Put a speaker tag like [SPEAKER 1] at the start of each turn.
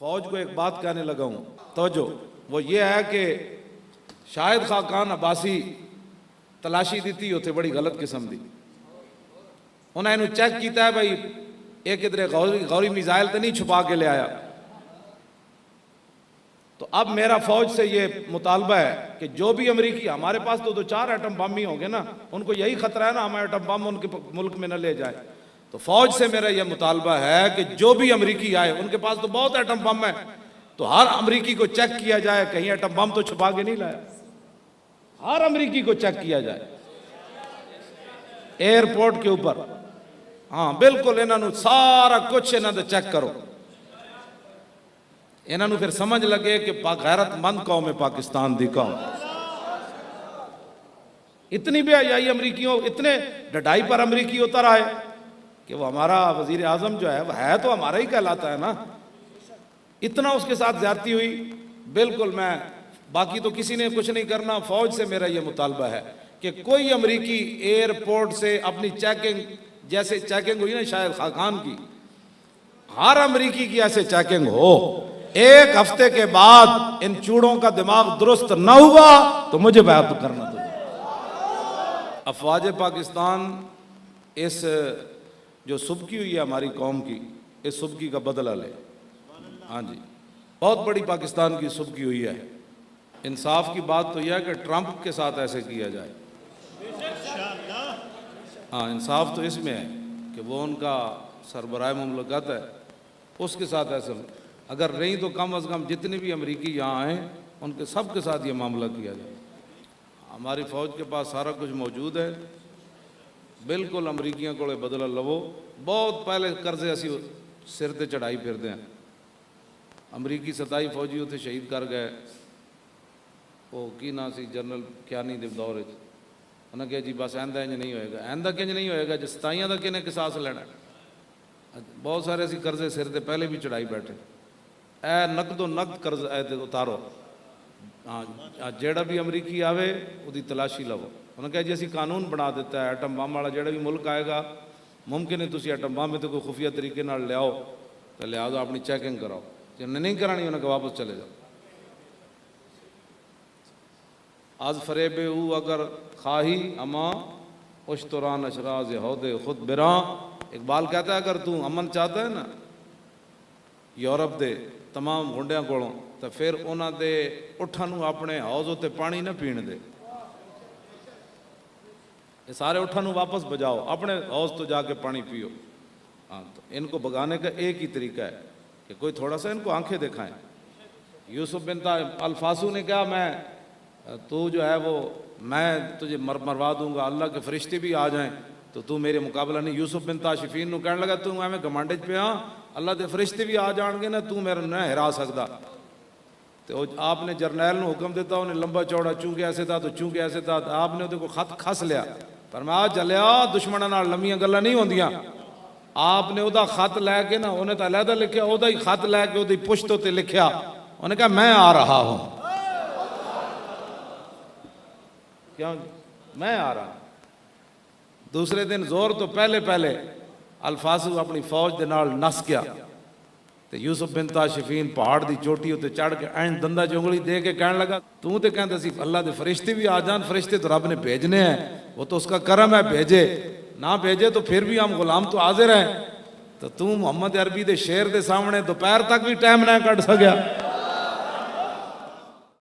[SPEAKER 1] فوج کو ایک بات کہنے لگا ہوں توجہ، وہ یہ ہے کہ شاہد خاقان عباسی تلاشی دیتی ہوتے بڑی غلط قسم دی، انہیں انہوں چیک کیتا ہے بھائی ایک ادھر غوری میزائل تو نہیں چھپا کے لے آیا۔ تو اب میرا فوج سے یہ مطالبہ ہے کہ جو بھی امریکی، ہمارے پاس تو 4 ایٹم بم ہی ہوں گے نا، ان کو یہی خطرہ ہے نا ہمیں ایٹم بم ان کے ملک میں نہ لے جائے، تو فوج سے میرا یہ مطالبہ ہے کہ جو بھی امریکی آئے، ان کے پاس تو بہت ایٹم بم ہے، تو ہر امریکی کو چیک کیا جائے کہیں ایٹم بم تو چھپا کے نہیں لایا، ہر امریکی کو چیک کیا جائے ایئرپورٹ کے اوپر۔ ہاں بالکل، انہوں نے سارا کچھ انہوں نے چیک کرو، انہوں نے پھر سمجھ لگے کہ غیرت مند قوم ہے پاکستان دی قوم۔ اتنی بھی حیائی امریکیوں، اتنے ڈڈائی پر امریکی اتر آئے کہ وہ ہمارا وزیر اعظم جو ہے وہ ہے تو ہمارا ہی کہلاتا ہے نا، اتنا اس کے ساتھ زیادتی ہوئی۔ بالکل، میں باقی تو کسی نے کچھ نہیں کرنا، فوج سے میرا یہ مطالبہ ہے کہ کوئی امریکی ایئرپورٹ سے اپنی چیکنگ، جیسے چیکنگ ہوئی نا شاہد خاقان کی، ہر امریکی کی ایسے چیکنگ ہو، 1 ہفتے کے بعد ان چوڑوں کا دماغ درست نہ ہوا تو مجھے بیعت کرنا دو۔ افواج پاکستان اس جو سبکی ہوئی ہے ہماری قوم کی، اس سبکی کا بدلہ لے۔ ہاں جی، بہت بڑی پاکستان کی سبکی ہوئی ہے۔ انصاف کی بات تو یہ ہے کہ ٹرمپ کے ساتھ ایسے کیا جائے، ہاں انصاف تو اس میں ہے کہ وہ ان کا سربراہ مملکت ہے، اس کے ساتھ ایسے، اگر نہیں تو کم از کم جتنے بھی امریکی یہاں آئیں ان کے سب کے ساتھ یہ معاملہ کیا جائے۔ ہماری فوج کے پاس سارا کچھ موجود ہے، بالکل امریکیوں کو بدلہ لو۔ بہت پہلے قرضے اسی سر تے چڑھائی پھرتے ہیں، امریکی 27 فوجی اتنے شہید کر گئے، وہ کی نا سی جنرل کیانی دے دور وچ، انہوں نے کہا جی بس آئندہ انج نہیں ہوئے گا، آئندہ کنج نہیں ہوئے گا جس 27 دا کنے قصاص لینا ہے۔ بہت سارے اسی قرضے سر تے پہلے بھی چڑھائی بیٹھے، اے نقد و نقد قرض اے اتارو، ہاں جیڑا بھی امریکی آوے وہ دی تلاشی لو۔ انہوں نے کہا جی اسی قانون بنا دیتا ہے ایٹم بم والا، جیڑا بھی ملک آئے گا ممکن ہے تسی ایٹم بم میں تو کوئی خفیہ طریقے نال لے آؤ، تو لہٰذا اپنی چیکنگ کراؤ، جنہیں نہیں کرانی انہوں نے کہا واپس چلے جاؤ۔ از فریب او اگر خواہی اما اشتران اشراز یہود خود براں، اقبال کہتا ہے اگر تو امن چاہتا ہے نا یورپ دے تمام گنڈیاں کولوں تو پھر انہاں دے اٹھانوں اپنے حوض تے پانی نہ پین دے، یہ سارے اٹھانوں واپس بجاؤ، اپنے حوض تو جا کے پانی پیو۔ ہاں تو ان کو بگانے کا ایک ہی طریقہ ہے کہ کوئی تھوڑا سا ان کو آنکھیں دکھائیں۔ یوسف بن الفاسو نے کہا میں تو جو ہے وہ میں تجھے مروا دوں گا، اللہ کے فرشتے بھی آ جائیں تو میرے مقابلہ نہیں۔ یوسف بن تاشفین نو کہنے لگا تو میں گمانڈج پہ ہاں، اللہ دے فرشتے بھی آ جان گے نا، تو میرا نہ ہرا سکتا۔ تو آپ نے جرنیل نو حکم دیتا، انہیں لمبا چوڑا چونکہ ایسے تھا تو چونکہ ایسے تھا، آپ نے وہ خط کھس لیا، پر میں آج چلیا دشمنوں نال لمیاں گلاں نہیں ہوندیاں۔ آپ نے وہ خط لے کے نا، انہیں تو علیحدہ لکھیا، وہ ہی خط لے کے وہ پشتوں تے لکھیا، انہیں کہا میں آ رہا ہوں، کیوں میں آ رہا ہوں۔ دوسرے دن زور تو پہلے الفاسو اپنی فوج دے نال نس گیا، تو یوسف بن تاشفین پہاڑ دی چوٹی ہوتے چڑھ کے این دندہ جنگلی دے کے کہنے لگا تو تے کہندے سی اللہ دے فرشتے بھی آ جان، فرشتے تو رب نے بھیجنے ہیں، وہ تو اس کا کرم ہے، بھیجے نہ بھیجے تو پھر بھی ہم غلام تو حاضر ہیں، تو محمد عربی دے شعر دے سامنے دوپہر تک بھی ٹائم نہ کٹ سکیا۔